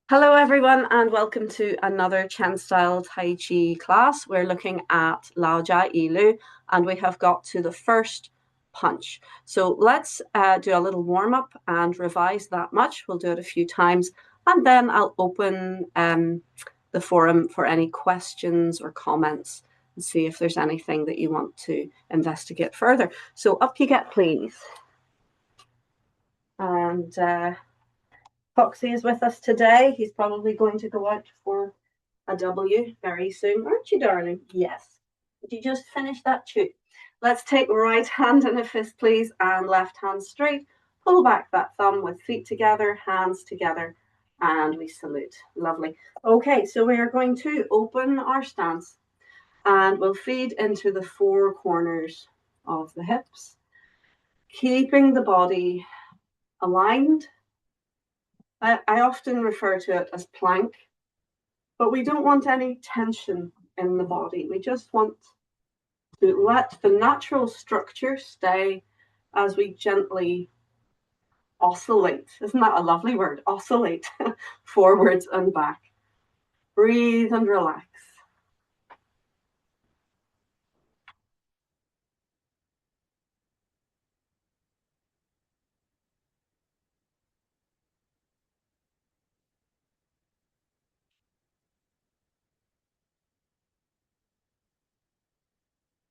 Hello everyone and welcome to another Chen style Tai Chi class. We're looking at Lao Jia Yilu and we have got to the first punch. So let's do a little warm up and revise that much. We'll do it a few times and then I'll open the forum for any questions or comments and see if there's anything that you want to investigate further. So up you get, please. And Foxy is with us today. He's probably going to go out for a W very soon, aren't you, darling? Yes. Did you just finish that chew? Let's take right hand in a fist, please, and left hand straight. Pull back that thumb with feet together, hands together, and we salute. Lovely. Okay, so we are going to open our stance and we'll feed into the four corners of the hips, keeping the body aligned. I often refer to it as plank, but we don't want any tension in the body. We just want to let the natural structure stay as we gently oscillate. Isn't that a lovely word? Oscillate forwards and back. Breathe and relax.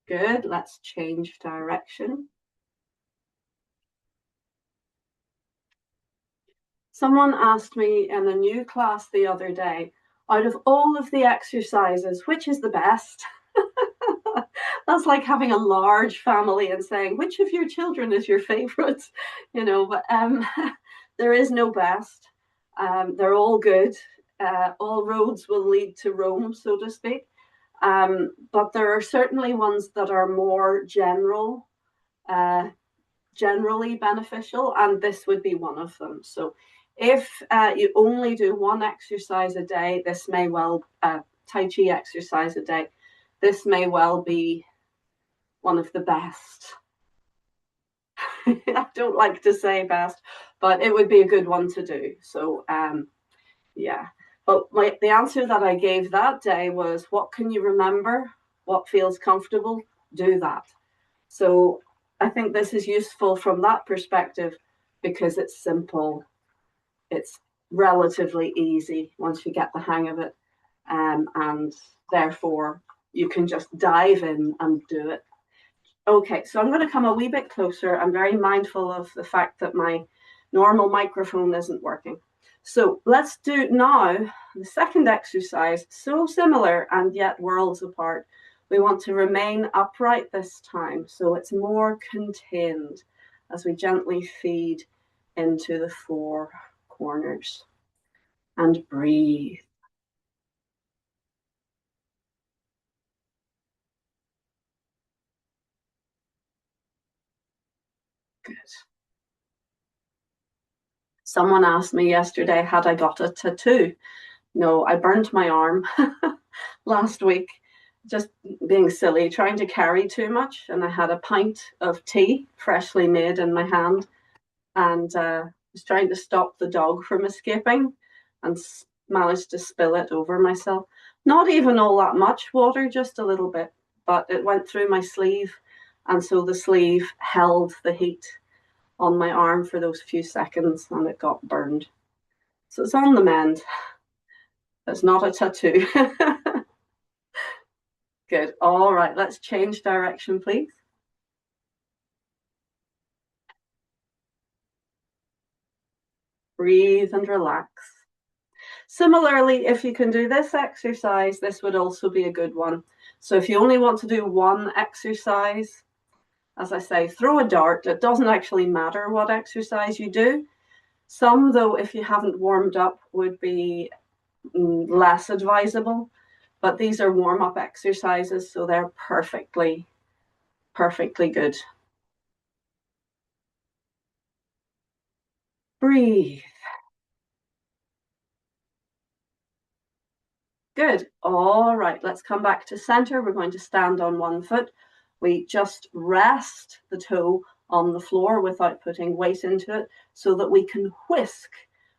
Good. Let's change direction. Someone asked me in a new class the other day, out of all of the exercises, which is the best? That's like having a large family and saying, which of your children is your favorite? But there is no best. They're all good. All roads will lead to Rome, so to speak. But there are certainly ones that are more generally beneficial, and this would be one of them. So if you only do one exercise a day, this may well, Tai Chi exercise a day, this may well be one of the best. I don't like to say best, but it would be a good one to do. So, yeah. But the answer that I gave that day was, what can you remember? What feels comfortable? Do that. So I think this is useful from that perspective because it's simple. It's relatively easy once you get the hang of it. And therefore, you can just dive in and do it. Okay, so I'm going to come a wee bit closer. I'm very mindful of the fact that my normal microphone isn't working. So let's do now the second exercise, so similar and yet worlds apart. We want to remain upright this time, so it's more contained as we gently feed into the four corners. And breathe. Good. Someone asked me yesterday, had I got a tattoo? No, I burnt my arm last week, just being silly, trying to carry too much. And I had a pint of tea, freshly made, in my hand, and was trying to stop the dog from escaping and managed to spill it over myself. Not even all that much water, just a little bit, but it went through my sleeve. And so the sleeve held the heat on my arm for those few seconds and it got burned. So it's on the mend. It's not a tattoo. Good. All right, let's change direction, please. Breathe and relax. Similarly, if you can do this exercise, this would also be a good one. So if you only want to do one exercise, as I say, throw a dart. It doesn't actually matter what exercise you do. Some, though, if you haven't warmed up, would be less advisable. But these are warm-up exercises, so they're perfectly good. Breathe. Good. All right, let's come back to center. We're going to stand on one foot. We just rest the toe on the floor without putting weight into it so that we can whisk.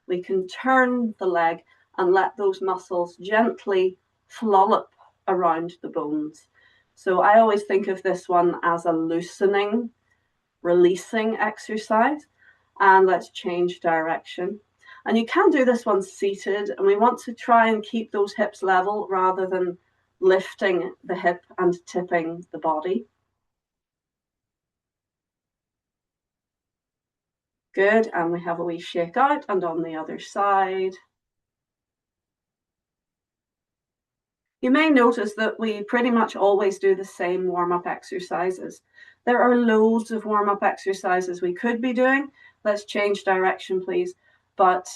We can turn the leg and let those muscles gently flollop around the bones. So I always think of this one as a loosening, releasing exercise. And let's change direction. And you can do this one seated, and we want to try and keep those hips level rather than lifting the hip and tipping the body. Good, and we have a wee shake out, and on the other side. You may notice that we pretty much always do the same warm-up exercises. There are loads of warm-up exercises we could be doing. Let's change direction, please. But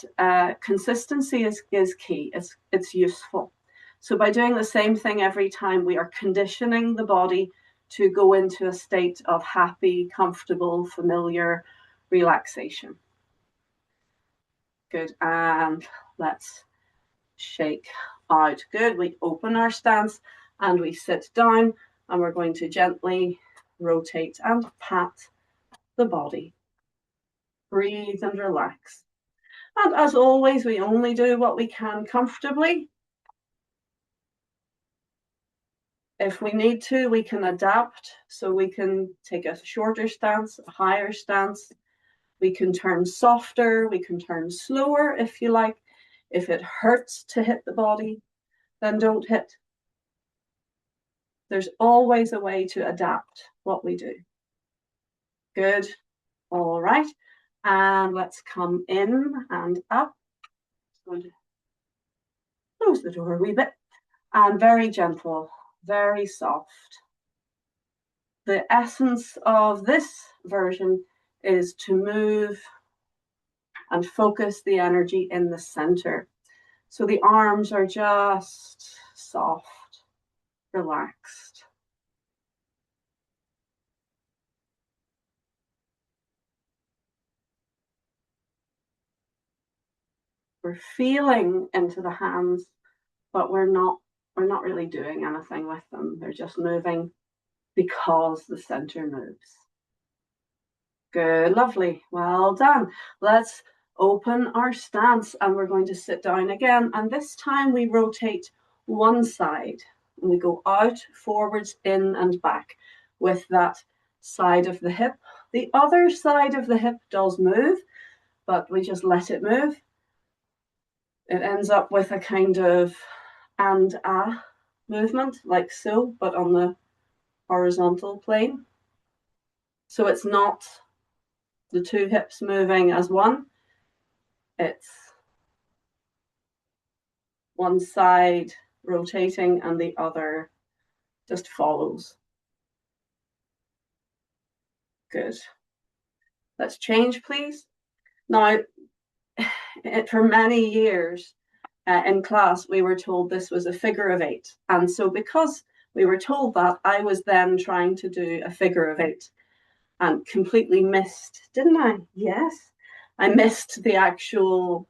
consistency is key. It's useful. So by doing the same thing every time, we are conditioning the body to go into a state of happy, comfortable, familiar relaxation. Good, and let's shake out. Good, we open our stance and we sit down, and we're going to gently rotate and pat the body. Breathe and relax. And as always, we only do what we can comfortably. If we need to, we can adapt. So we can take a shorter stance, a higher stance. We can turn softer, we can turn slower if you like. If it hurts to hit the body, then don't hit. There's always a way to adapt what we do. Good. All right. And let's come in and up. I'm going to close the door a wee bit. And very gentle, very soft. The essence of this version is to move and focus the energy in the center. So the arms are just soft, relaxed. We're feeling into the hands, but we're not really doing anything with them. They're just moving because the center moves. Good, lovely, well done. Let's open our stance, and we're going to sit down again. And this time we rotate one side, and we go out, forwards, in and back with that side of the hip. The other side of the hip does move, but we just let it move. It ends up with a kind of and a movement, like so, but on the horizontal plane. So it's not the two hips moving as one. It's one side rotating and the other just follows. Good. Let's change, please. Now, for many years in class, we were told this was a figure of eight. And so because we were told that, I was then trying to do a figure of eight and completely missed, didn't I? Yes. I missed the actual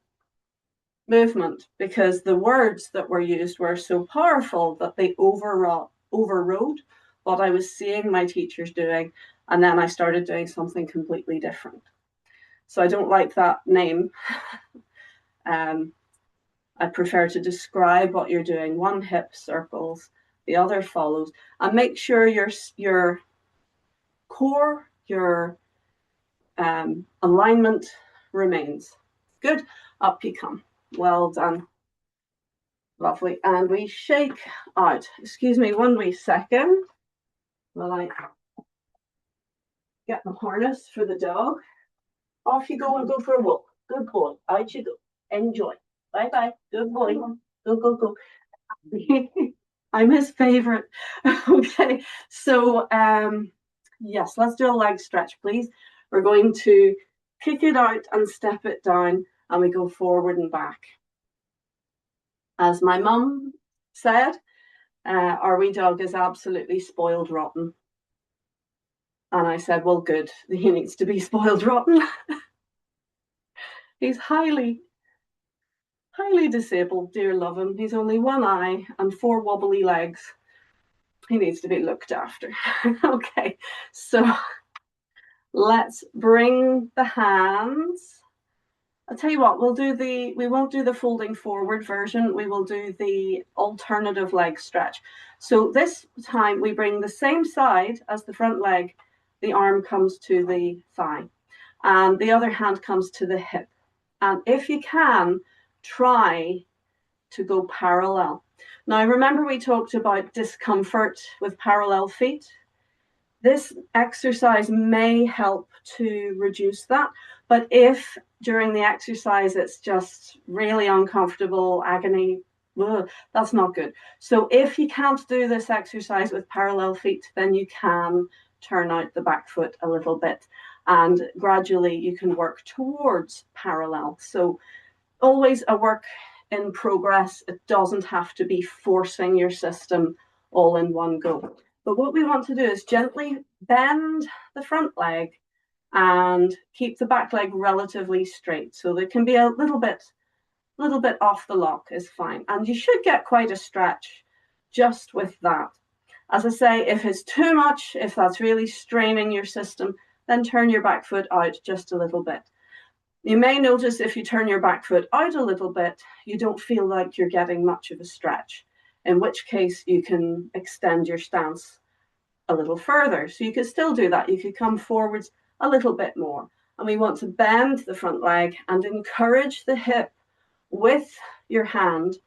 movement because the words that were used were so powerful that they overrode what I was seeing my teachers doing, and then I started doing something completely different. So I don't like that name. I prefer to describe what you're doing. One hip circles, the other follows, and make sure your core, your alignment remains. Good, up you come. Well done. Lovely. And we shake out. Excuse me 1 wee second while I get the harness for the dog. Off you go and go for a walk. Good boy. Out you go. Enjoy. Bye-bye. Good boy. Go, go, go. I'm his favorite. Okay. So, yes, let's do a leg stretch, please. We're going to kick it out and step it down, and we go forward and back. As my mum said, our wee dog is absolutely spoiled rotten. And I said, well, good, he needs to be spoiled rotten. He's highly disabled, dear love him. He's only one eye and 4 wobbly legs. He needs to be looked after. Okay, so let's bring the hands I'll tell you what, we won't do the folding forward version. We will do the alternative leg stretch. So this time we bring the same side as the front leg. The arm comes to the thigh and the other hand comes to the hip. And if you can, try to go parallel. Now, remember we talked about discomfort with parallel feet? This exercise may help to reduce that, but if during the exercise it's just really uncomfortable, agony, that's not good. So if you can't do this exercise with parallel feet, then you can turn out the back foot a little bit and gradually you can work towards parallel. So always a work in progress. It doesn't have to be forcing your system all in one go. But what we want to do is gently bend the front leg and keep the back leg relatively straight. So there can be a little bit off the lock is fine. And you should get quite a stretch just with that. As I say, if it's too much, if that's really straining your system, then turn your back foot out just a little bit. You may notice if you turn your back foot out a little bit, you don't feel like you're getting much of a stretch, in which case you can extend your stance a little further. So you could still do that. You could come forwards a little bit more. And we want to bend the front leg and encourage the hip with your hand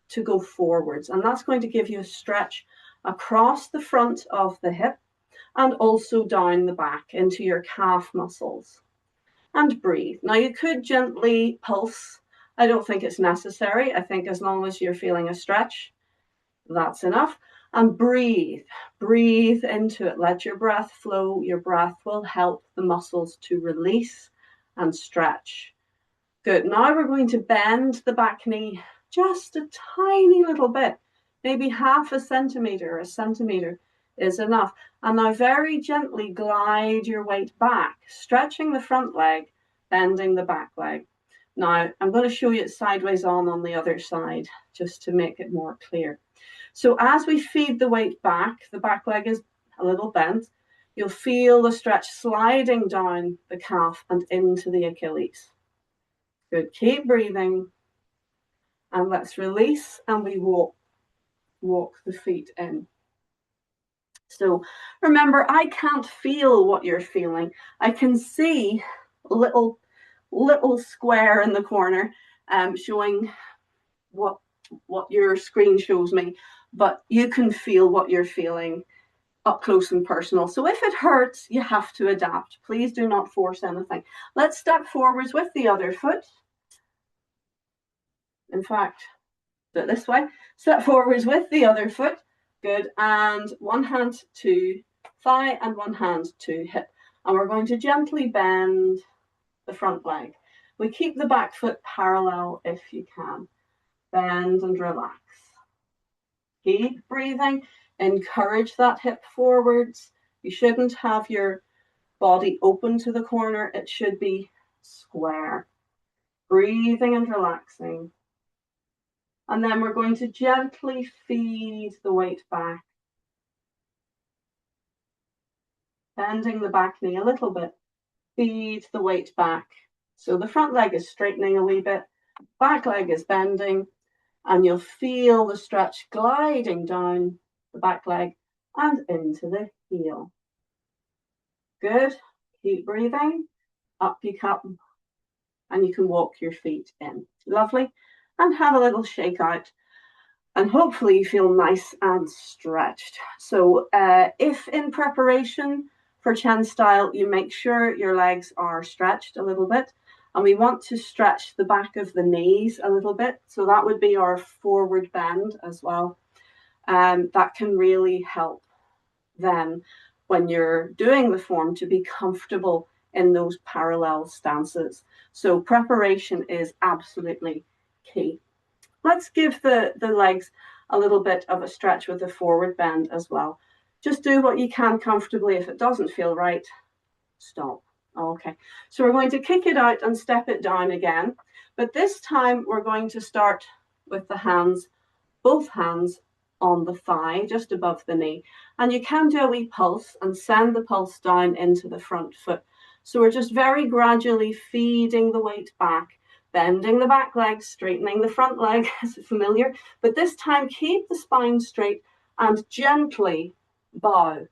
to go forwards. And that's going to give you a stretch across the front of the hip and also down the back into your calf muscles. And breathe. Now you could gently pulse. I don't think it's necessary. I think as long as you're feeling a stretch, that's enough. And breathe. Breathe into it. Let your breath flow. Your breath will help the muscles to release and stretch. Good. Now we're going to bend the back knee just a tiny little bit, maybe half a centimeter or a centimeter is enough. And now very gently glide your weight back, stretching the front leg, bending the back leg. Now I'm going to show you it sideways on the other side, just to make it more clear. So as we feed the weight back, the back leg is a little bent. You'll feel the stretch sliding down the calf and into the Achilles. Good. Keep breathing. And let's release and we walk the feet in. So remember, I can't feel what you're feeling. I can see a little square in the corner showing what your screen shows me, but you can feel what you're feeling up close and personal. So if it hurts, you have to adapt. Please do not force anything. Let's step forwards with the other foot. In fact, do it this way. Step forwards with the other foot. Good. And one hand to thigh and one hand to hip. And we're going to gently bend the front leg. We keep the back foot parallel if you can. Bend and relax. Keep breathing. Encourage that hip forwards. You shouldn't have your body open to the corner. It should be square. Breathing and relaxing. And then we're going to gently feed the weight back. Bending the back knee a little bit. Feed the weight back. So the front leg is straightening a wee bit. Back leg is bending. And you'll feel the stretch gliding down the back leg and into the heel. Good. Keep breathing. Up you come. And you can walk your feet in. Lovely. And have a little shake out. And hopefully you feel nice and stretched. So if in preparation for Chen style, you make sure your legs are stretched a little bit. And we want to stretch the back of the knees a little bit. So that would be our forward bend as well. That can really help then when you're doing the form to be comfortable in those parallel stances. So preparation is absolutely key. Let's give the legs a little bit of a stretch with the forward bend as well. Just do what you can comfortably. If it doesn't feel right, stop. Okay, so we're going to kick it out and step it down again. But this time we're going to start with the hands, both hands on the thigh, just above the knee. And you can do a wee pulse and send the pulse down into the front foot. So we're just very gradually feeding the weight back. Bending the back leg, straightening the front leg, is it familiar? But this time, keep the spine straight and gently bow.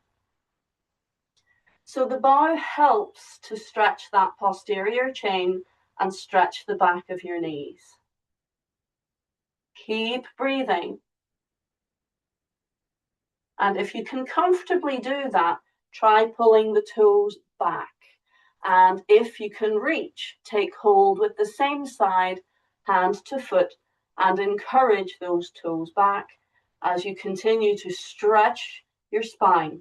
So the bow helps to stretch that posterior chain and stretch the back of your knees. Keep breathing. And if you can comfortably do that, try pulling the toes back. And if you can reach, take hold with the same side, hand to foot, and encourage those toes back as you continue to stretch your spine.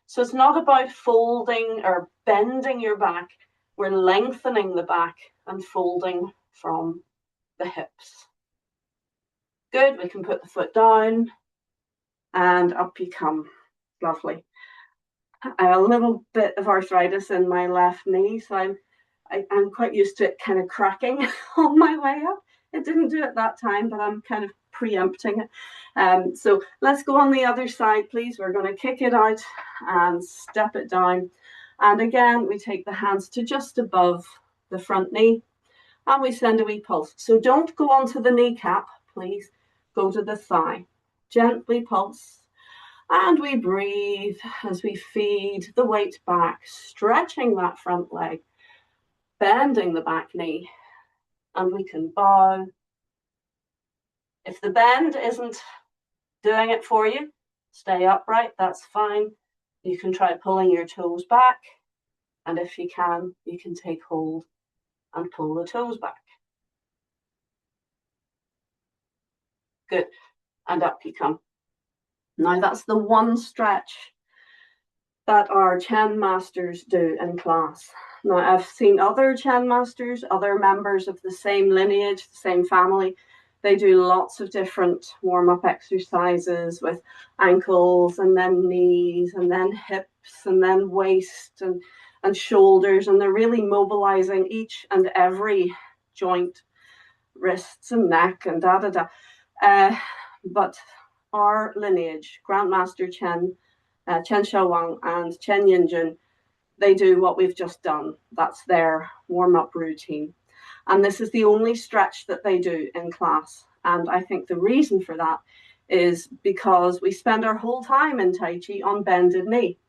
So it's not about folding or bending your back. We're lengthening the back and folding from the hips. Good, we can put the foot down and up you come. Lovely. A little bit of arthritis in my left knee, so I'm quite used to it kind of cracking on my way up. It didn't do it that time, but I'm kind of preempting it. So let's go on the other side, please. We're going to kick it out and step it down. And again, we take the hands to just above the front knee and we send a wee pulse. So don't go onto the kneecap, please. Go to the thigh. Gently pulse. And we breathe as we feed the weight back, stretching that front leg, bending the back knee, and we can bow. If the bend isn't doing it for you, stay upright, that's fine. You can try pulling your toes back, and if you can take hold and pull the toes back. Good, and up you come. Now that's the one stretch that our Chen masters do in class. Now I've seen other Chen masters, other members of the same lineage, the same family. They do lots of different warm-up exercises with ankles and then knees and then hips and then waist and shoulders, and they're really mobilizing each and every joint, wrists and neck and but our lineage, Grandmaster Chen, Chen Xiaowang and Chen Yinjun, they do what we've just done. That's their warm-up routine. And this is the only stretch that they do in class. And I think the reason for that is because we spend our whole time in Tai Chi on bended knee.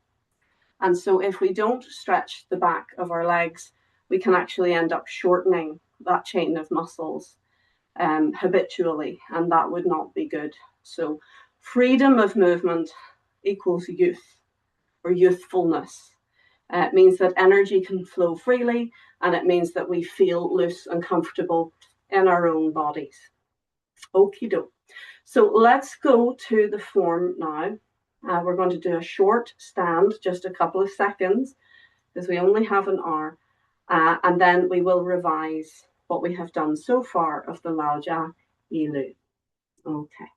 And so if we don't stretch the back of our legs, we can actually end up shortening that chain of muscles habitually, and that would not be good. So freedom of movement equals youth or youthfulness. It means that energy can flow freely, and it means that we feel loose and comfortable in our own bodies. Okie doke. So let's go to the form now. We're going to do a short stand, just a couple of seconds, because we only have an hour, and then we will revise what we have done so far of the Laojia Yilu. Okay,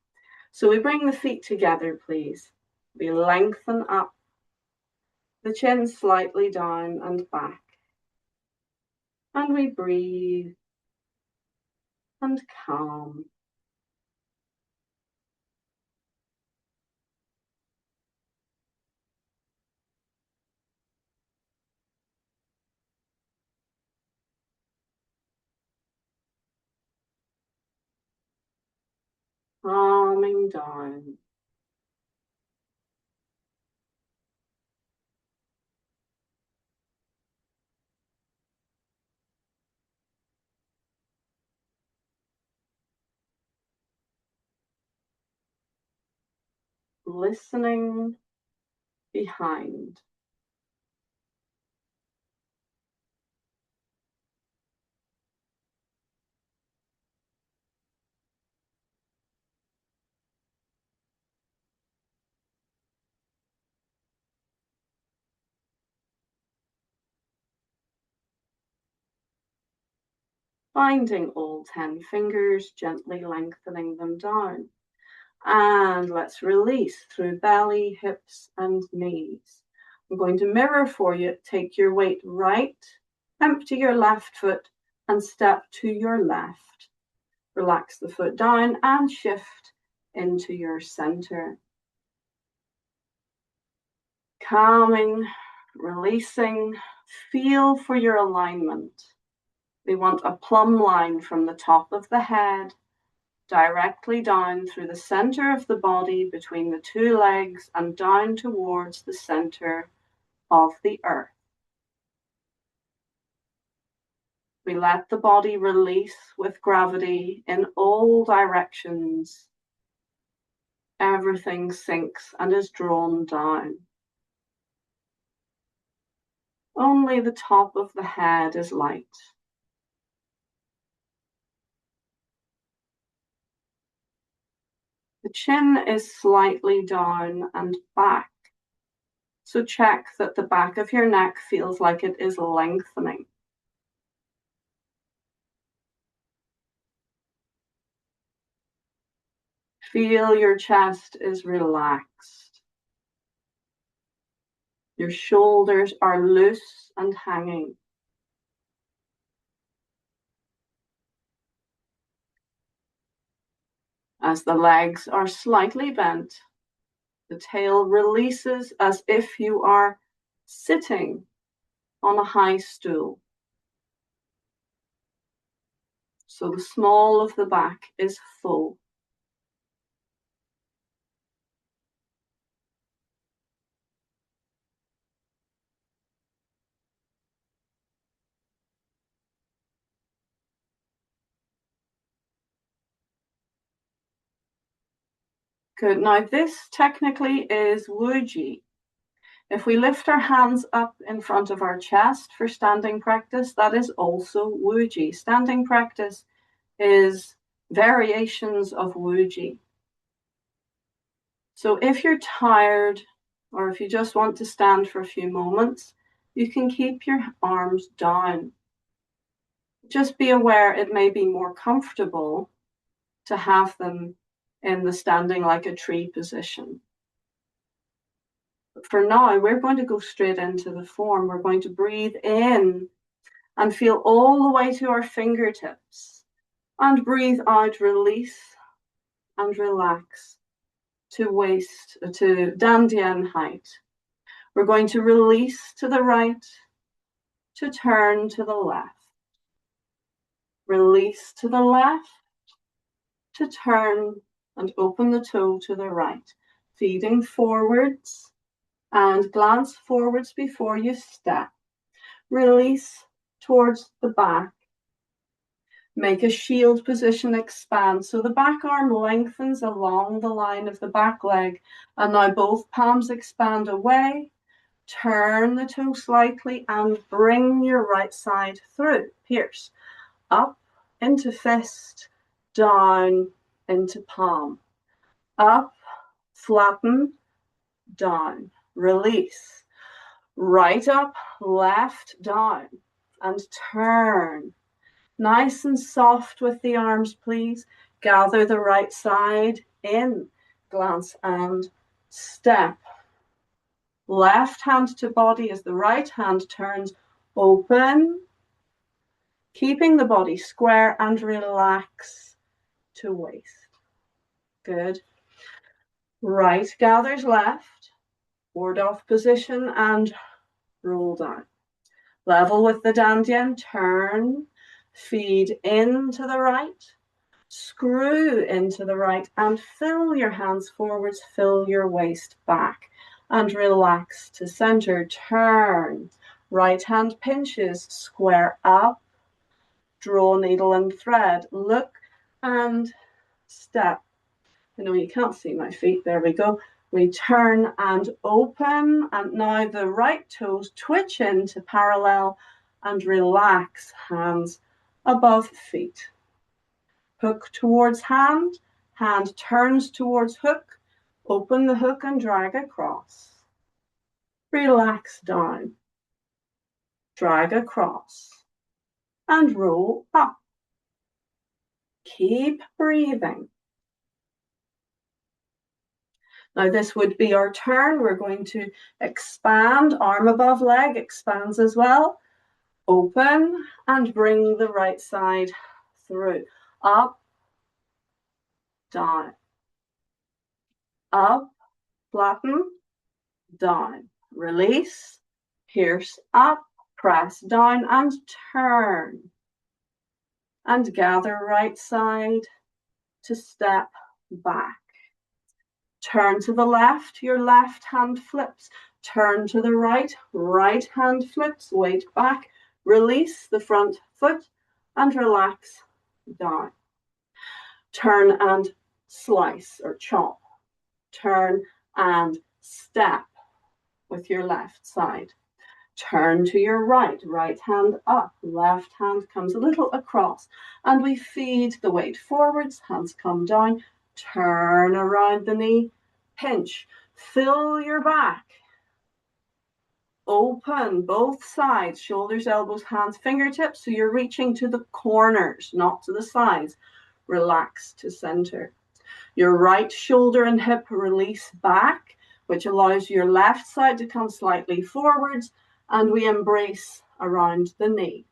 so we bring the feet together, please. We lengthen up, the chin slightly down and back. And we breathe and calm. Calming down. Listening behind. Finding all 10 fingers, gently lengthening them down. And let's release through belly, hips, and knees. I'm going to mirror for you. Take your weight right, empty your left foot, and step to your left. Relax the foot down and shift into your center. Calming, releasing, feel for your alignment. We want a plumb line from the top of the head directly down through the center of the body between the two legs and down towards the center of the earth. We let the body release with gravity in all directions. Everything sinks and is drawn down. Only the top of the head is light. The chin is slightly down and back. So check that the back of your neck feels like it is lengthening. Feel your chest is relaxed. Your shoulders are loose and hanging. As the legs are slightly bent, the tail releases as if you are sitting on a high stool. So the small of the back is full. Good. Now this technically is Wuji. If we lift our hands up in front of our chest for standing practice, that is also Wuji. Standing practice is variations of Wuji. So if you're tired or if you just want to stand for a few moments, you can keep your arms down. Just be aware it may be more comfortable to have them in the standing like a tree position. But for now, we're going to go straight into the form. We're going to breathe in and feel all the way to our fingertips. And breathe out, release and relax to waist, to Dandian height. We're going to release to the right, to turn to the left. Release to the left, to turn and open the toe to the right. Feeding forwards and glance forwards before you step. Release towards the back. Make a shield position, expand. So the back arm lengthens along the line of the back leg. And now both palms expand away. Turn the toe slightly and bring your right side through. Pierce. Up into fist, down into palm. Up, flatten, down. Release. Right up, left down. And turn. Nice and soft with the arms, please. Gather the right side in. Glance and step. Left hand to body as the right hand turns. Open. Keeping the body square and relax to waist. Good. Right gathers left. Ward off position and roll down. Level with the Dandian. Turn. Feed into the right, screw into the right, and fill your hands forwards, fill your waist back, and relax to center. Turn. Right hand pinches, square up, draw needle and thread, look and step. I know you can't see my feet, there we go. We turn and open, and now the right toes twitch into parallel and relax, hands above feet. Hook towards hand, hand turns towards hook, open the hook and drag across. Relax down, drag across, and roll up. Keep breathing. Now this would be our turn. We're going to expand, arm above leg expands as well. Open and bring the right side through. Up, down. Up, flatten, down. Release, pierce up, press down and turn. and gather right side to step back. Turn to the left, your left hand flips. Turn to the right, right hand flips, weight back. Release the front foot and relax down. Turn and slice or chop. Turn and step with your left side. Turn to your right, right hand up, left hand comes a little across, and we feed the weight forwards, hands come down, turn around the knee, pinch, fill your back, open both sides, shoulders, elbows, hands, fingertips, so you're reaching to the corners, not to the sides. Relax to center. Your right shoulder and hip release back, which allows your left side to come slightly forwards, and we embrace around the knee.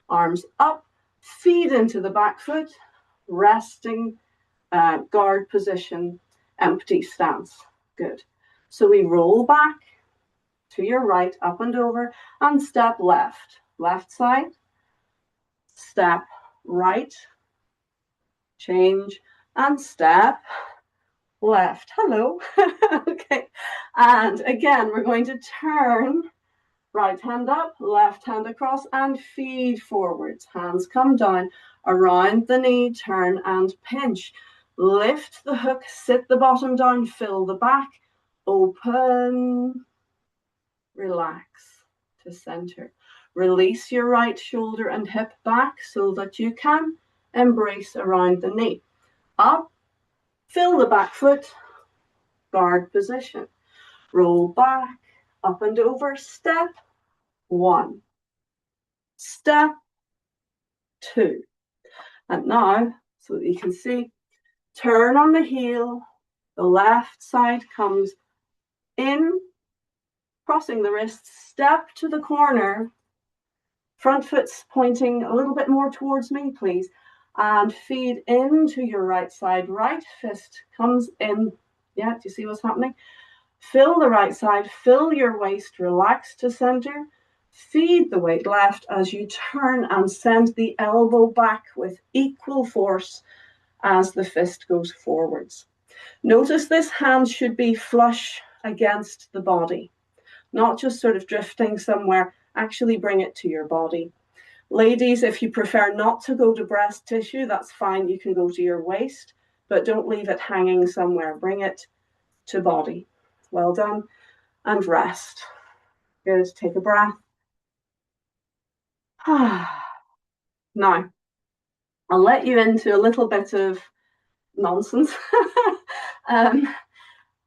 Arms up, feet into the back foot, resting guard position, empty stance. Good. So we roll back to your right, up and over, and step left. Left side, step right, change, and step left. Hello. Okay. And again, we're going to turn right hand up, left hand across, and feed forwards. Hands come down, around the knee, turn and pinch. Lift the hook, sit the bottom down, fill the back, open, relax to center. Release your right shoulder and hip back so that you can embrace around the knee. Up, fill the back foot, guard position. Roll back, up and over, step one, step two. And now, so that you can see, turn on the heel, the left side comes in, crossing the wrists, step to the corner, front foot's pointing a little bit more towards me, please, and feed into your right side, right fist comes in. Yeah, do you see what's happening? Fill the right side, fill your waist, relax to center, feed the weight left as you turn and send the elbow back with equal force as the fist goes forwards. Notice this hand should be flush against the body, not just sort of drifting somewhere. Actually bring it to your body. Ladies, if you prefer not to go to breast tissue, that's fine. You can go to your waist, but don't leave it hanging somewhere. Bring it to body. Well done. And rest. Good. Take a breath. Now, I'll let you into a little bit of nonsense.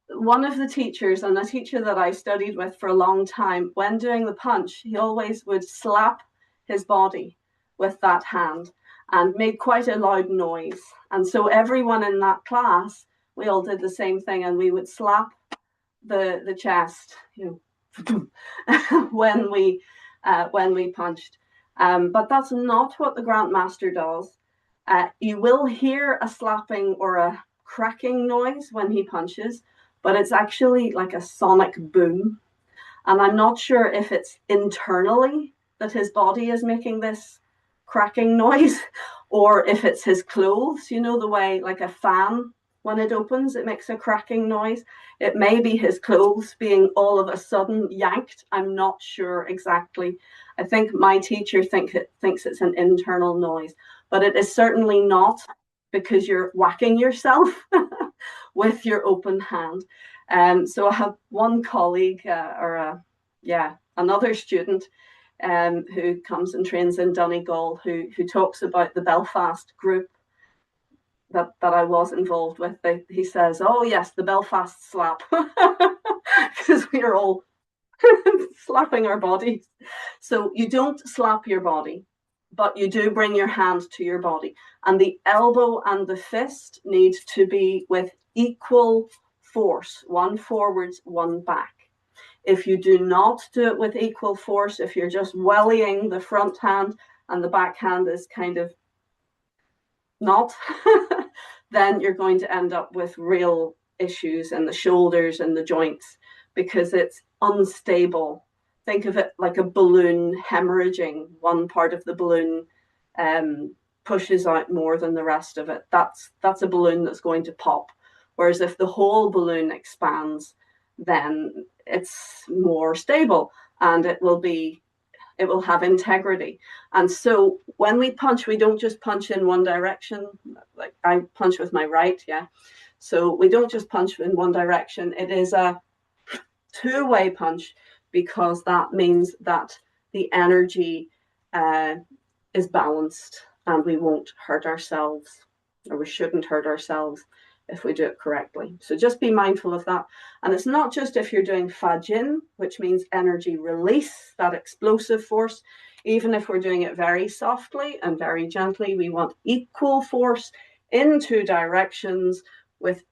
One of the teachers, and a teacher that I studied with for a long time, when doing the punch, he always would slap his body with that hand and made quite a loud noise. And so everyone in that class, we all did the same thing, and we would slap the chest, you know, when we punched. But that's not what the Grandmaster does. You will hear a slapping or a cracking noise when he punches, but it's actually like a sonic boom. And I'm not sure if it's internally that his body is making this cracking noise, or if it's his clothes, you know, the way like a fan, when it opens, it makes a cracking noise. It may be his clothes being all of a sudden yanked. I'm not sure exactly. I think my teacher thinks it's an internal noise, but it is certainly not, because you're whacking yourself with your open hand. So I have one colleague another student who comes and trains in Donegal who talks about the Belfast group that I was involved with. He says, oh yes, the Belfast slap, because we are all slapping our bodies. So you don't slap your body, but you do bring your hand to your body. And the elbow and the fist need to be with equal force, one forwards, one back. If you do not do it with equal force, if you're just wellying the front hand and the back hand is kind of not, then you're going to end up with real issues in the shoulders and the joints, because it's unstable. Think of it like a balloon hemorrhaging. One part of the balloon pushes out more than the rest of it, that's a balloon that's going to pop. Whereas if the whole balloon expands, then it's more stable and it will have integrity. And so when we punch, we don't just punch in one direction. Like I punch with my right, yeah. So we don't just punch in one direction. It is a two-way punch, because that means that the energy is balanced and we won't hurt ourselves, or we shouldn't hurt ourselves if we do it correctly. So just be mindful of that. And it's not just if you're doing Fajin, which means energy release, that explosive force. Even if we're doing it very softly and very gently, we want equal force in two directions with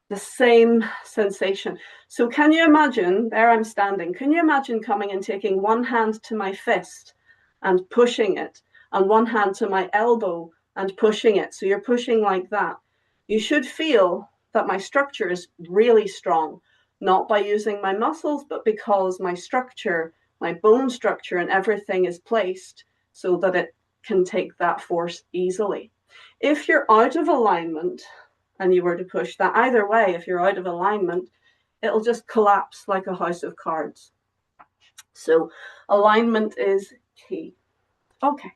the same sensation. So can you imagine, there I'm standing, can you imagine coming and taking one hand to my fist and pushing it, and one hand to my elbow and pushing it? So you're pushing like that. You should feel that my structure is really strong, not by using my muscles, but because my structure, my bone structure and everything is placed so that it can take that force easily. If you're out of alignment and you were to push that, either way, if you're out of alignment, it'll just collapse like a house of cards. So alignment is key. Okay,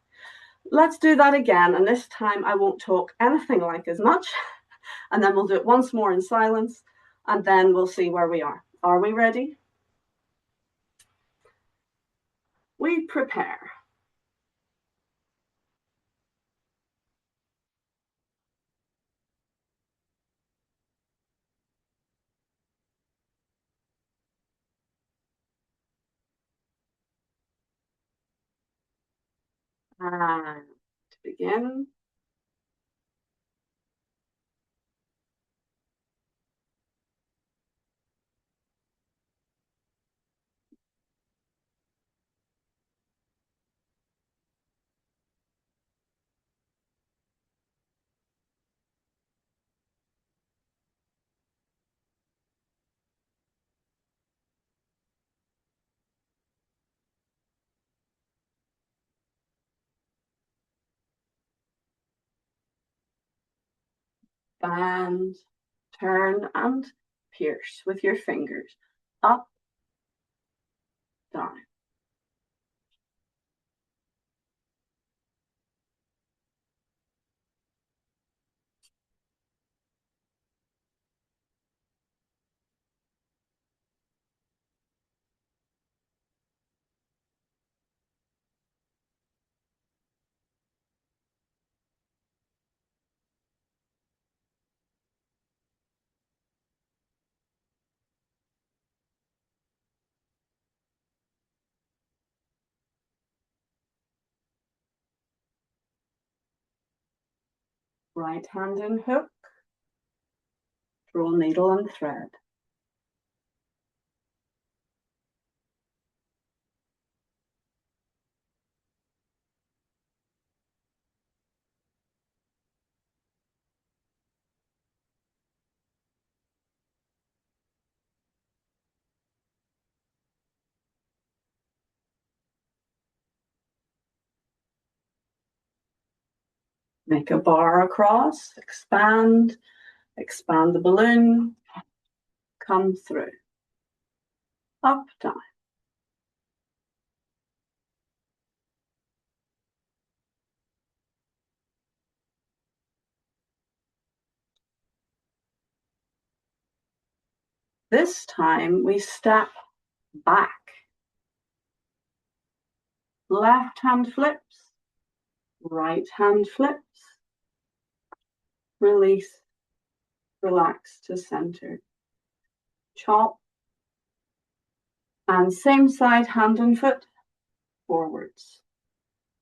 let's do that again. And this time I won't talk anything like as much. And then we'll do it once more in silence, and then we'll see where we are. Are we ready? We prepare. And to begin. Bend, turn, and pierce with your fingers. Up, down. Right hand in hook. Draw needle and thread. Make a bar across, expand the balloon, come through. Up, down. This time we step back. Left hand flips, right hand flips. Release, relax to center. Chop. And same side, hand and foot, forwards.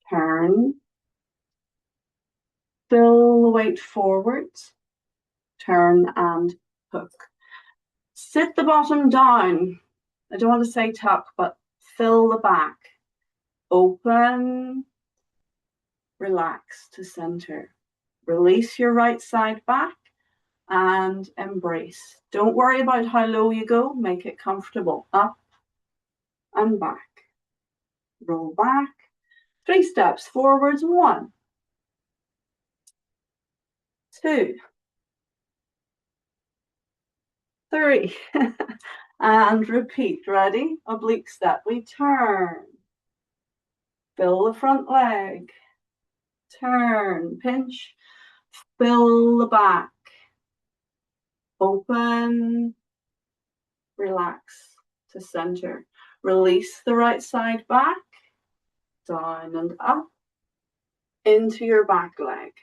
Turn. Fill the weight forwards. Turn and hook. Sit the bottom down. I don't want to say tuck, but fill the back. Open. Relax to center. Release your right side back and embrace. Don't worry about how low you go. Make it comfortable. Up and back. Roll back. 3 steps forwards. 1, 2, 3, and repeat. Ready? Oblique step. We turn. Fill the front leg. Turn, pinch, fill the back. Open, relax to center. Release the right side back, down and up, into your back leg.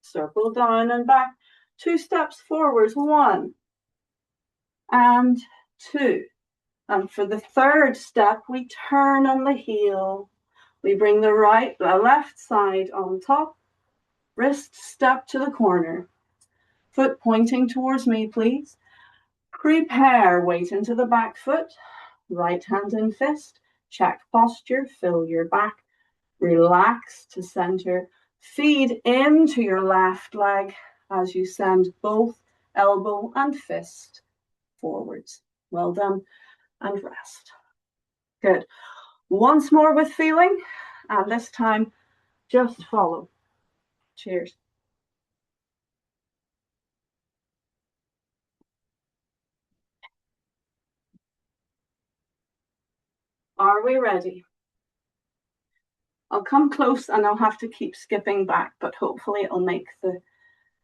Circle down and back. 2 steps forwards, 1 and 2. And for the third step, we turn on the heel. We bring the left side on top, wrist step to the corner. Foot pointing towards me, please. Prepare, weight into the back foot, right hand in fist, check posture, fill your back, relax to center, feed into your left leg as you send both elbow and fist forwards. Well done, and rest. Good. Once more with feeling, and this time just follow. Cheers. Are we ready? I'll come close and I'll have to keep skipping back, but hopefully it'll make the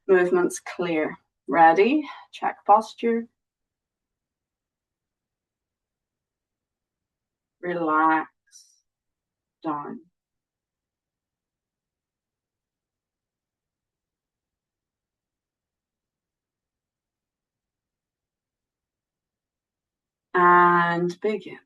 movements clear. Ready? Check posture. Relax. Down. And begin.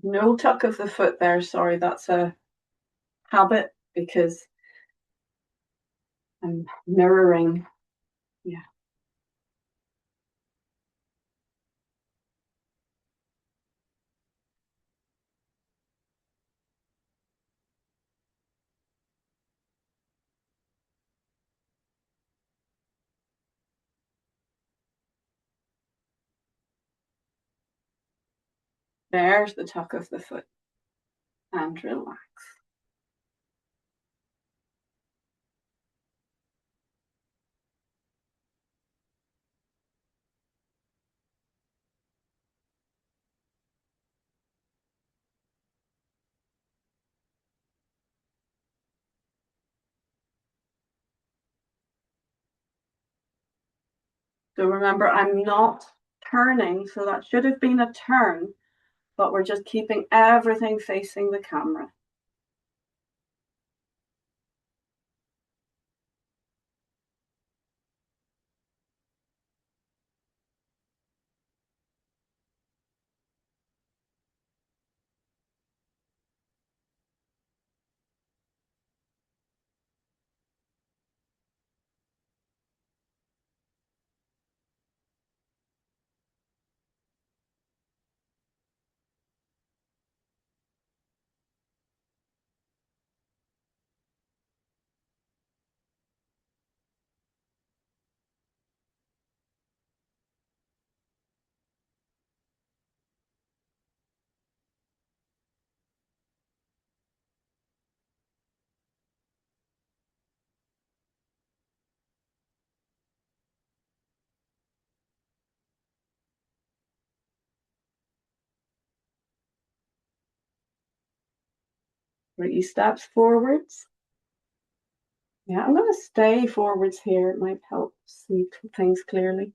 No tuck of the foot there. Sorry, that's a habit because I'm mirroring. Yeah. There's the tuck of the foot. And relax. So remember, I'm not turning, so that should have been a turn, but we're just keeping everything facing the camera. Three steps forwards. Yeah, I'm going to stay forwards here. It might help see things clearly.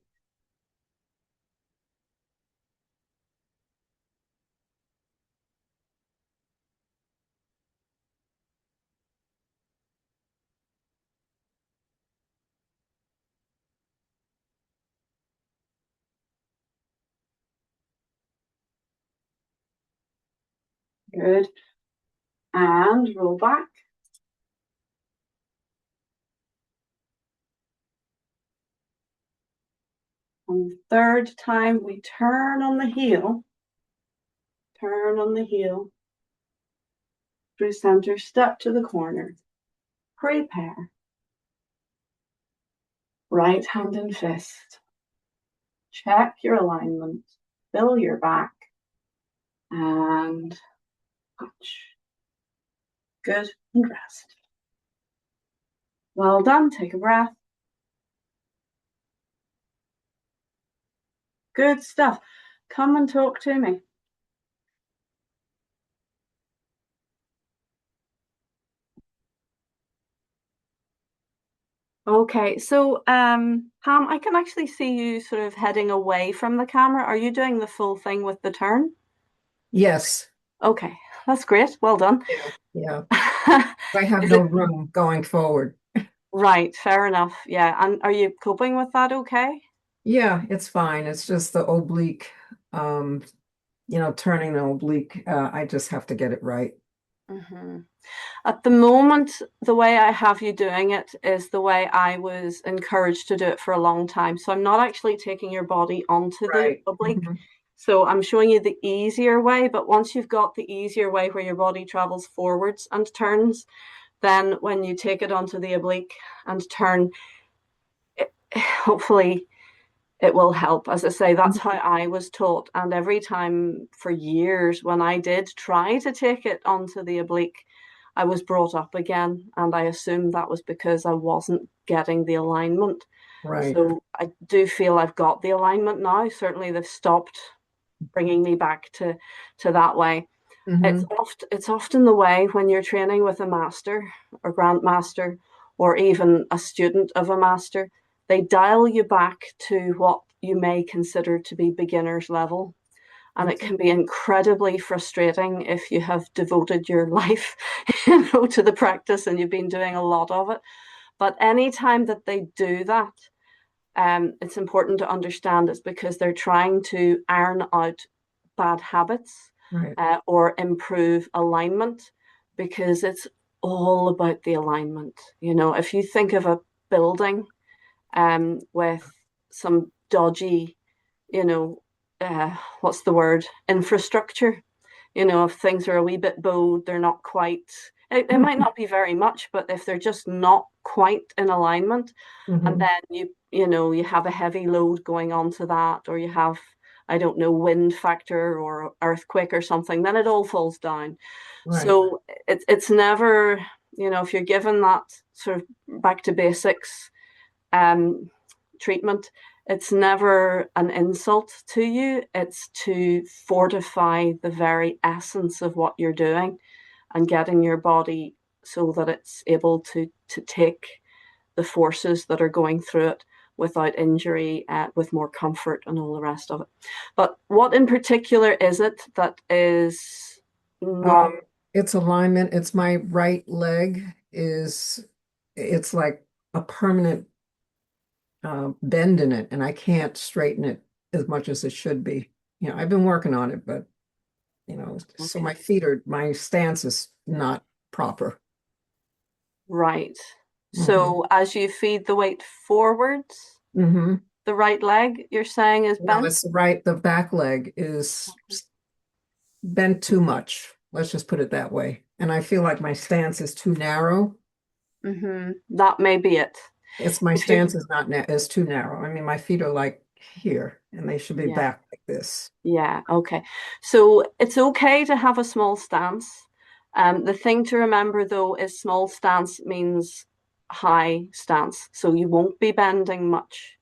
Good. And roll back. On the third time, we turn on the heel. Turn on the heel. Through center, step to the corner. Prepare. Right hand and fist. Check your alignment. Fill your back. And touch. Good. And rest. Well done. Take a breath. Good stuff. Come and talk to me. Okay, so Pam, I can actually see you sort of heading away from the camera. Are you doing the full thing with the turn? Yes. Okay, that's great. Well done. Yeah. Yeah. I have Is no it room going forward. right? Fair enough. Yeah. And are you coping with that okay? Yeah, it's fine. It's just the oblique, um, turning the oblique. I just have to get it right. Hmm. At the moment, the way I have you doing it is the way I was encouraged to do it for a long time. So I'm not actually taking your body onto the Right. oblique. Hmm. So I'm showing you the easier way, but once you've got the easier way where your body travels forwards and turns, then when you take it onto the oblique and turn, hopefully it will help. As I say, that's how I was taught. And every time for years when I did try to take it onto the oblique, I was brought up again. And I assumed that was because I wasn't getting the alignment. Right. So I do feel I've got the alignment now. Certainly they've stopped bringing me back to that way. Hmm. It's often the way when you're training with a master or grandmaster or even a student of a master, they dial you back to what you may consider to be beginner's level. And it Okay. can be incredibly frustrating if you have devoted your life, to the practice and you've been doing a lot of it. But any time that they do that, it's important to understand it's because they're trying to iron out bad habits, Right. or improve alignment, because it's all about the alignment. If you think of a building with some dodgy, you know, what's the word, infrastructure, if things are a wee bit bowed, they're not quite, it might not be very much, but if they're just not quite in alignment, and Hmm. then you have a heavy load going on to that, or you have, I don't know, wind factor or earthquake or something, then it all falls down. Right. So it's never, if you're given that sort of back to basics um, treatment, it's never an insult to you. It's to fortify the very essence of what you're doing and getting your body so that it's able to take the forces that are going through it without injury, with more comfort and all the rest of it. But what in particular is it that is not Um, it's alignment. It's my right leg is, it's like a permanent bend in it, and I can't straighten it as much as it should be. I've been working on it, but so okay? my stance is not proper. Right. Hmm. So as you feed the weight forwards, Hmm. the right leg you're saying is No, bent? it's right. The back leg is bent too much. Let's just put it that way. And I feel like my stance is too narrow. That may be it. It's my If you're, stance is not na is too narrow. I mean, my feet are like here, and they should be yeah, back like this. yeah, okay. So it's okay to have a small stance. The thing to remember though is small stance means high stance, so you won't be bending much.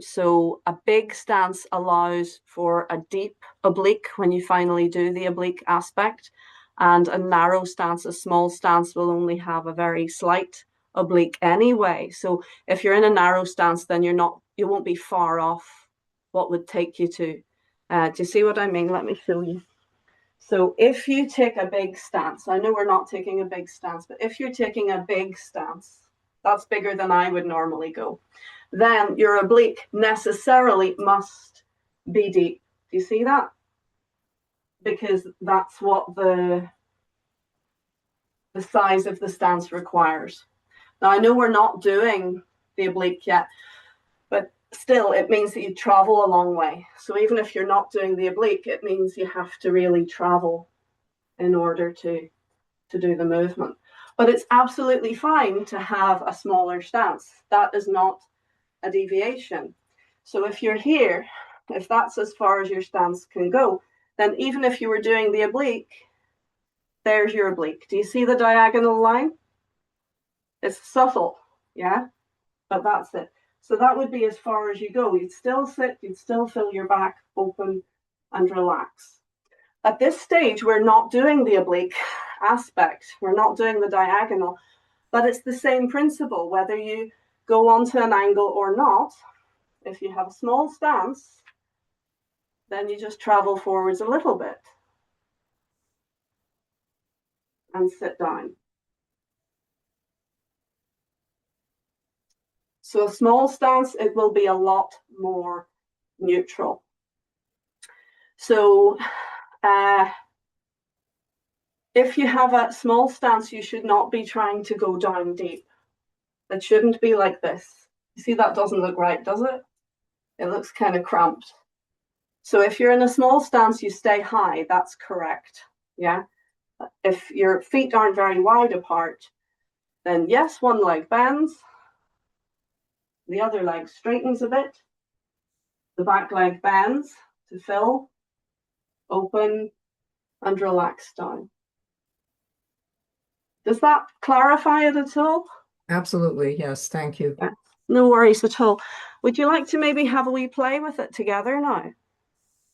So a big stance allows for a deep oblique when you finally do the oblique aspect, and a narrow stance, a small stance, will only have a very slight oblique anyway. So if you're in a narrow stance, then you won't be far off what would take you to. Do you see what I mean? Let me show you. So if you take a big stance, I know we're not taking a big stance, but if you're taking a big stance, that's bigger than I would normally go, then your oblique necessarily must be deep. Do you see that? Because that's what the size of the stance requires. Now, I know we're not doing the oblique yet, but still, it means that you travel a long way. So even if you're not doing the oblique, it means you have to really travel in order to do the movement. But it's absolutely fine to have a smaller stance. That is not a deviation. So if you're here, if that's as far as your stance can go, then even if you were doing the oblique, there's your oblique. Do you see the diagonal line? It's subtle, yeah? But that's it. So that would be as far as you go. You'd still sit, you'd still feel your back open and relax. At this stage, we're not doing the oblique aspect. We're not doing the diagonal, but it's the same principle, whether you go onto an angle or not. If you have a small stance, then you just travel forwards a little bit and sit down. So a small stance, it will be a lot more neutral. So if you have a small stance, you should not be trying to go down deep. It shouldn't be like this. You see, that doesn't look right, does it? It looks kind of cramped. So if you're in a small stance, you stay high. That's correct. Yeah. If your feet aren't very wide apart, then yes, one leg bends. The other leg straightens a bit. The back leg bends to fill, open, and relax down. Does that clarify it at all? Absolutely, yes, thank you. Yeah. No worries at all. Would you like to maybe have a wee play with it together now?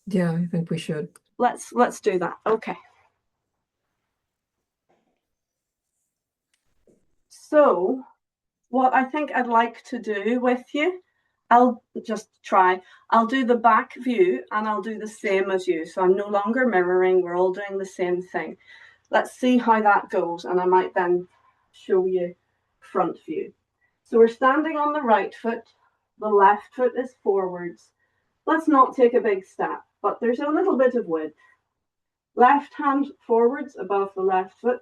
Yeah, I think we should. Let's do that. Okay. So what I think I'd like to do with you, I'll just try. I'll do the back view and I'll do the same as you. So I'm no longer mirroring. We're all doing the same thing. Let's see how that goes. And I might then show you front view. So we're standing on the right foot. The left foot is forwards. Let's not take a big step, but there's a little bit of width. Left hand forwards above the left foot.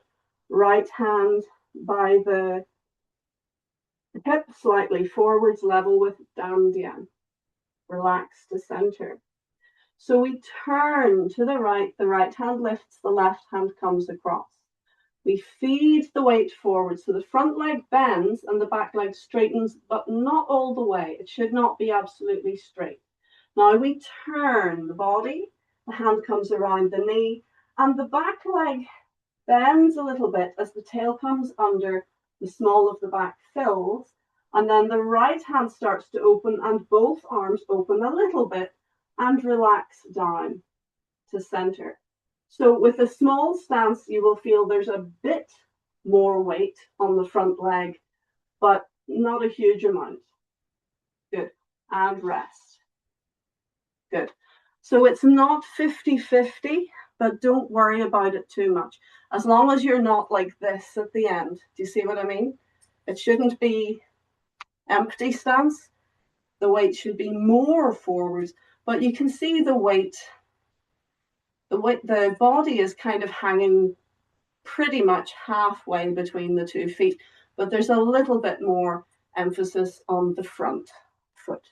Right hand by the hip slightly forwards, level with down down. Relax to center. So we turn to the right hand lifts, the left hand comes across. We feed the weight forward, so the front leg bends and the back leg straightens, but not all the way. It should not be absolutely straight. Now we turn the body, the hand comes around the knee, and the back leg bends a little bit as the tail comes under, the small of the back fills, and then the right hand starts to open and both arms open a little bit and relax down to center. So with a small stance, you will feel there's a bit more weight on the front leg, but not a huge amount. Good. And rest. Good. So it's not 50-50, but don't worry about it too much. As long as you're not like this at the end. Do you see what I mean? It shouldn't be empty stance. The weight should be more forwards, but you can see the weight. The body is kind of hanging pretty much halfway between the 2 feet, but there's a little bit more emphasis on the front foot.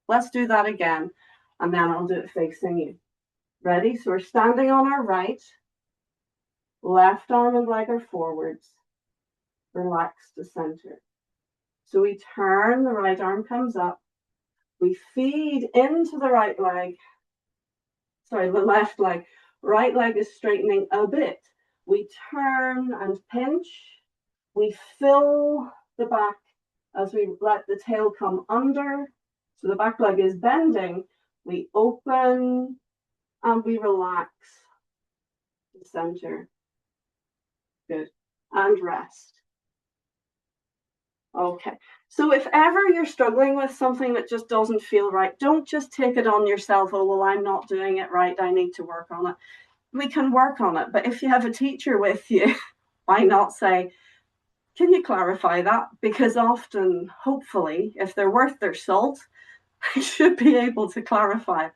Let's do that again, and then I'll do it facing you. Ready? So we're standing on our right, left arm and leg are forwards, relax to center. So we turn, the right arm comes up, we feed into the right leg, the left leg, right leg is straightening a bit. We turn and pinch, we fill the back as we let the tail come under, so the back leg is bending, we open and we relax to center. Good. And rest. Okay. So if ever you're struggling with something that just doesn't feel right, don't just take it on yourself. Oh, well, I'm not doing it right. I need to work on it. We can work on it. But if you have a teacher with you, why not say, can you clarify that? Because often, hopefully, if they're worth their salt, they should be able to clarify.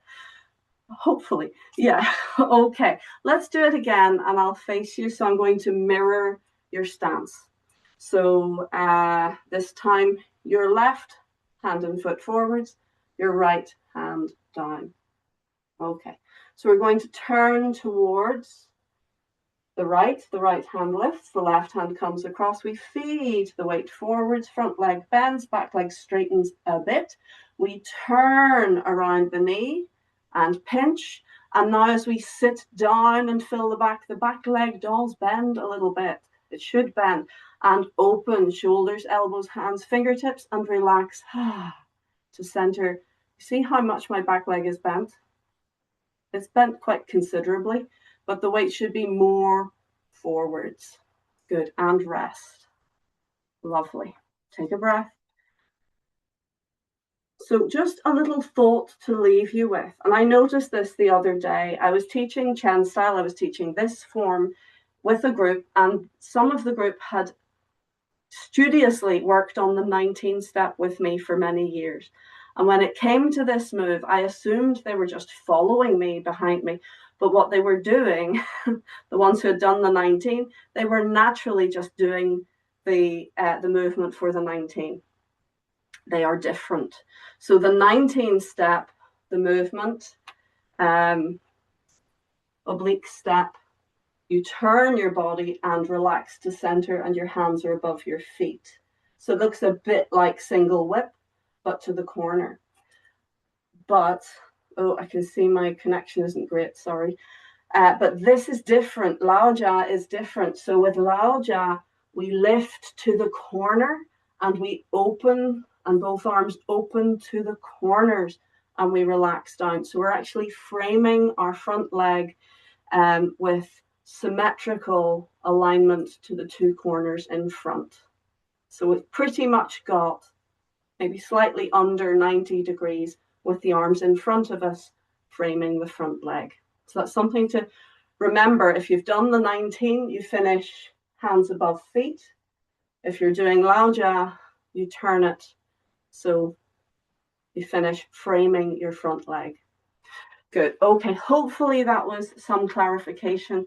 Hopefully. Yeah. Okay. Let's do it again and I'll face you. So I'm going to mirror your stance. So this time, your left hand and foot forwards, your right hand down. Okay. So we're going to turn towards the right hand lifts, the left hand comes across. We feed the weight forwards, front leg bends, back leg straightens a bit. We turn around the knee and pinch. And now as we sit down and fill the back leg does bend a little bit. It should bend. And open shoulders, elbows, hands, fingertips, and relax to center. See how much my back leg is bent? It's bent quite considerably, but the weight should be more forwards. Good. And rest. Lovely. Take a breath. So just a little thought to leave you with. And I noticed this the other day. I was teaching Chen style. I was teaching this form with a group, and some of the group had studiously worked on the 19 step with me for many years. And when it came to this move, I assumed they were just following me behind me. But what they were doing, the ones who had done the 19, they were naturally just doing the movement for the 19. They are different. So the 19 step, the movement, oblique step, you turn your body and relax to center and your hands are above your feet. So it looks a bit like single whip, but to the corner. But, oh, I can see my connection isn't great, sorry. But this is different. Lao Jia is different. So with Lao Jia, we lift to the corner and we open, and both arms open to the corners, and we relax down. So we're actually framing our front leg with symmetrical alignment to the two corners in front. So we've pretty much got maybe slightly under 90 degrees with the arms in front of us framing the front leg. So that's something to remember. If you've done the 19, you finish hands above feet. If you're doing Lao Jia, you turn it so you finish framing your front leg. Good. Okay, hopefully that was some clarification.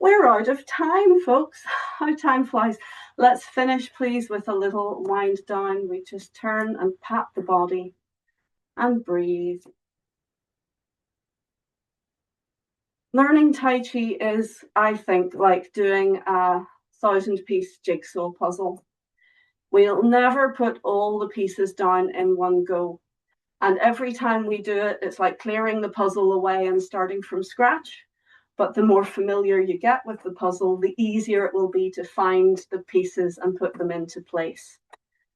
We're out of time, folks. How time flies. Let's finish, please, with a little wind down. We just turn and pat the body and breathe. Learning Tai Chi is, I think, like doing a 1,000-piece jigsaw puzzle. We'll never put all the pieces down in one go. And every time we do it, it's like clearing the puzzle away and starting from scratch. But the more familiar you get with the puzzle, the easier it will be to find the pieces and put them into place.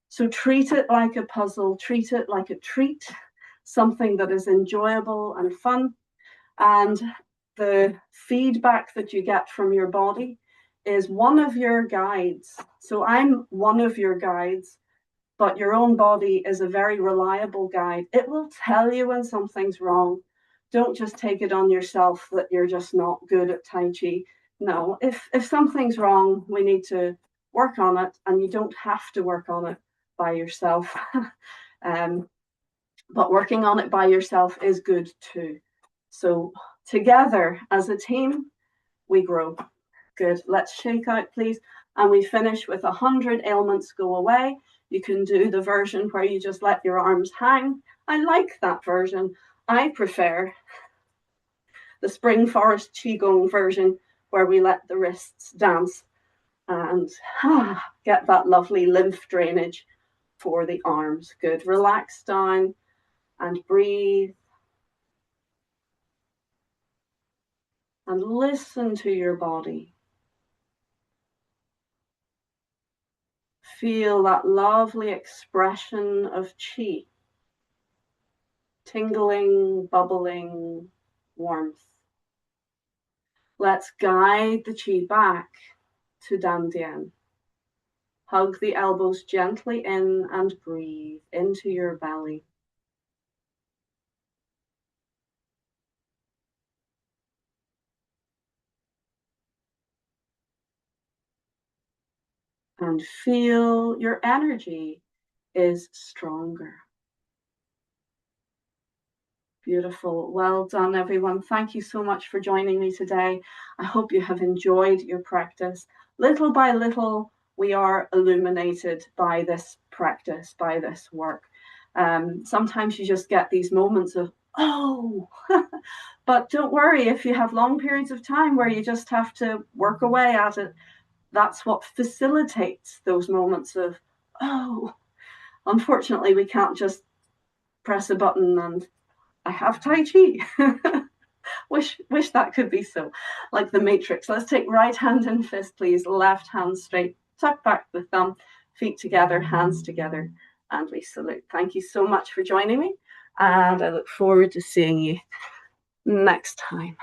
So treat it like a puzzle, treat it like a treat, something that is enjoyable and fun. And the feedback that you get from your body is one of your guides. So I'm one of your guides, but your own body is a very reliable guide. It will tell you when something's wrong. Don't just take it on yourself that you're just not good at Tai Chi. No, if something's wrong, we need to work on it, and you don't have to work on it by yourself. But working on it by yourself is good too. So together as a team, we grow. Good. Let's shake out, please. And we finish with 100 ailments go away. You can do the version where you just let your arms hang. I like that version. I prefer the Spring Forest Qigong version where we let the wrists dance and get that lovely lymph drainage for the arms. Good. Relax down and breathe. And listen to your body. Feel that lovely expression of qi. Tingling, bubbling, warmth. Let's guide the qi back to Dandian. Hug the elbows gently in and breathe into your belly. And feel your energy is stronger. Beautiful. Well done, everyone. Thank you so much for joining me today. I hope you have enjoyed your practice. Little by little, we are illuminated by this practice, by this work. Sometimes you just get these moments of, oh, but don't worry if you have long periods of time where you just have to work away at it. That's what facilitates those moments of, oh. Unfortunately, we can't just press a button and I have Tai Chi. wish that could be so. Like the Matrix. Let's take right hand in fist, please. Left hand straight. Tuck back the thumb. Feet together, hands together. And we salute. Thank you so much for joining me. And I look forward to seeing you next time.